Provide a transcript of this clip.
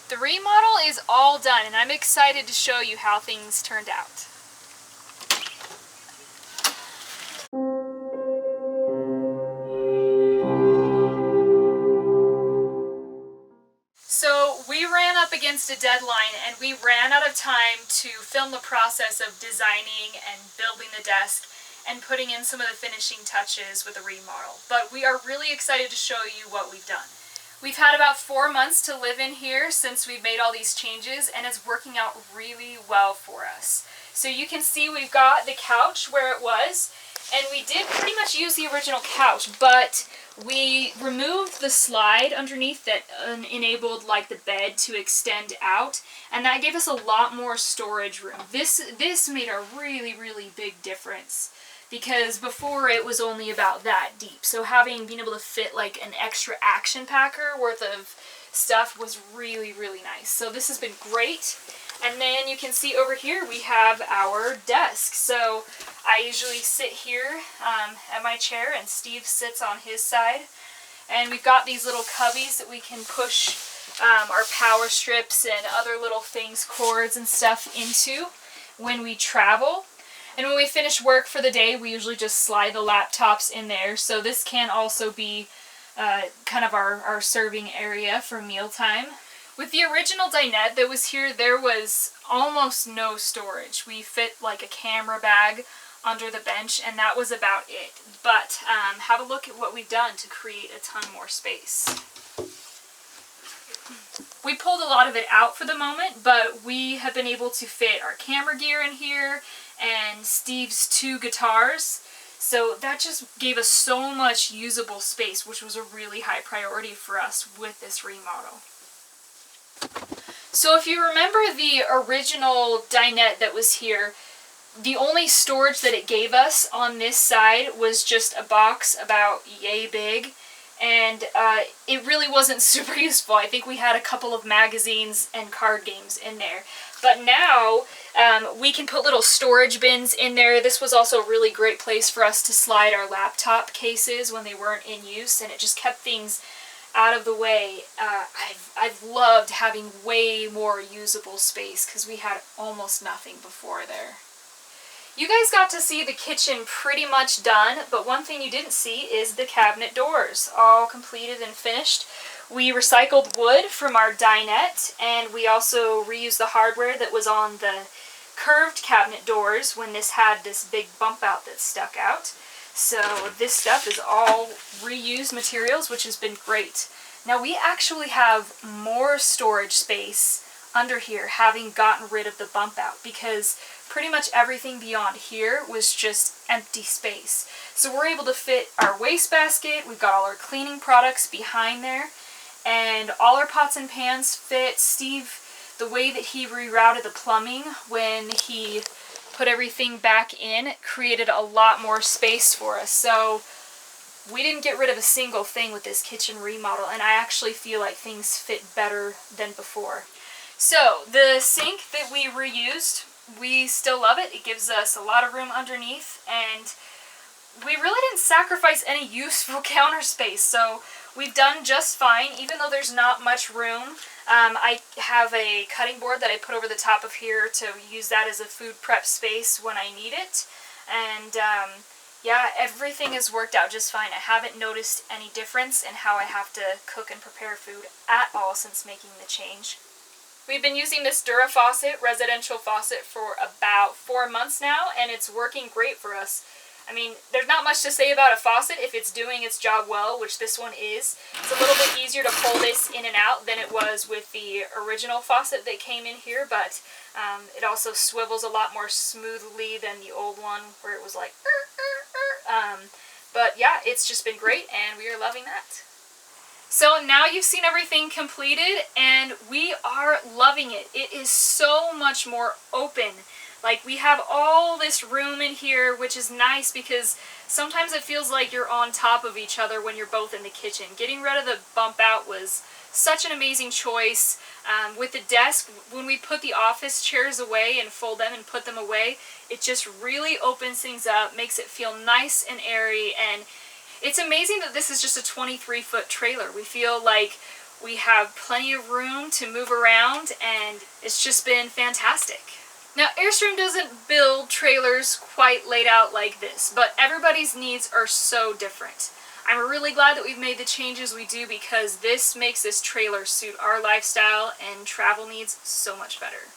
The remodel is all done, and I'm excited to show you how things turned out. So we ran up against a deadline, and we ran out of time to film the process of designing and building the desk and putting in some of the finishing touches with the remodel. But we are really excited to show you what we've done. We've had about 4 months to live in here since we've made all these changes, and it's working out really well for us. So you can see we've got the couch where it was, and we did pretty much use the original couch, but we removed the slide underneath that enabled like the bed to extend out, and that gave us a lot more storage room. This made a really big difference, because before it was only about that deep. So being able to fit like an extra action packer worth of stuff was really nice. So this has been great. And then you can see over here we have our desk. So I usually sit here at my chair, and Steve sits on his side. And we've got these little cubbies that we can push our power strips and other little things, cords and stuff into when we travel. And when we finish work for the day, we usually just slide the laptops in there. So this can also be kind of our serving area for mealtime. With the original dinette that was here, there was almost no storage. We fit like a camera bag under the bench, and that was about it. But have a look at what we've done to create a ton more space. We pulled a lot of it out for the moment, but we have been able to fit our camera gear in here and Steve's 2 guitars. So that just gave us so much usable space, which was a really high priority for us with this remodel. So if you remember the original dinette that was here, the only storage that it gave us on this side was just a box about yay big, and it really wasn't super useful. I think we had a couple of magazines and card games in there. But now we can put little storage bins in there. This was also a really great place for us to slide our laptop cases when they weren't in use, and it just kept things out of the way. I've loved having way more usable space because we had almost nothing before there. You guys got to see the kitchen pretty much done, but one thing you didn't see is the cabinet doors, all completed and finished. We recycled wood from our dinette, and we also reused the hardware that was on the curved cabinet doors when this had this big bump out that stuck out. So this stuff is all reused materials, which has been great. Now we actually have more storage space under here, having gotten rid of the bump out, because pretty much everything beyond here was just empty space. So we're able to fit our wastebasket, we've got all our cleaning products behind there, and all our pots and pans fit. Steve, the way that he rerouted the plumbing when he put everything back in, created a lot more space for us. So we didn't get rid of a single thing with this kitchen remodel, and I actually feel like things fit better than before. So the sink that we reused, we still love it. It gives us a lot of room underneath, and we really didn't sacrifice any useful counter space, so we've done just fine, even though there's not much room. I have a cutting board that I put over the top of here to use that as a food prep space when I need it, and yeah, everything has worked out just fine. I haven't noticed any difference in how I have to cook and prepare food at all since making the change. We've been using this Dura faucet, residential faucet, for about 4 months now, and it's working great for us. I mean, there's not much to say about a faucet if it's doing its job well, which this one is. It's a little bit easier to pull this in and out than it was with the original faucet that came in here, but it also swivels a lot more smoothly than the old one where it was like, but yeah, it's just been great, and we are loving that. So now you've seen everything completed, and we are loving it. It is so much more open. Like, we have all this room in here, which is nice because sometimes it feels like you're on top of each other when you're both in the kitchen. Getting rid of the bump out was such an amazing choice. With the desk, when we put the office chairs away and fold them and put them away, it just really opens things up, makes it feel nice and airy, and it's amazing that this is just a 23-foot trailer. We feel like We have plenty of room to move around, and it's just been fantastic. Now, Airstream doesn't build trailers quite laid out like this, but everybody's needs are so different. I'm really glad that we've made the changes we do because this makes this trailer suit our lifestyle and travel needs so much better.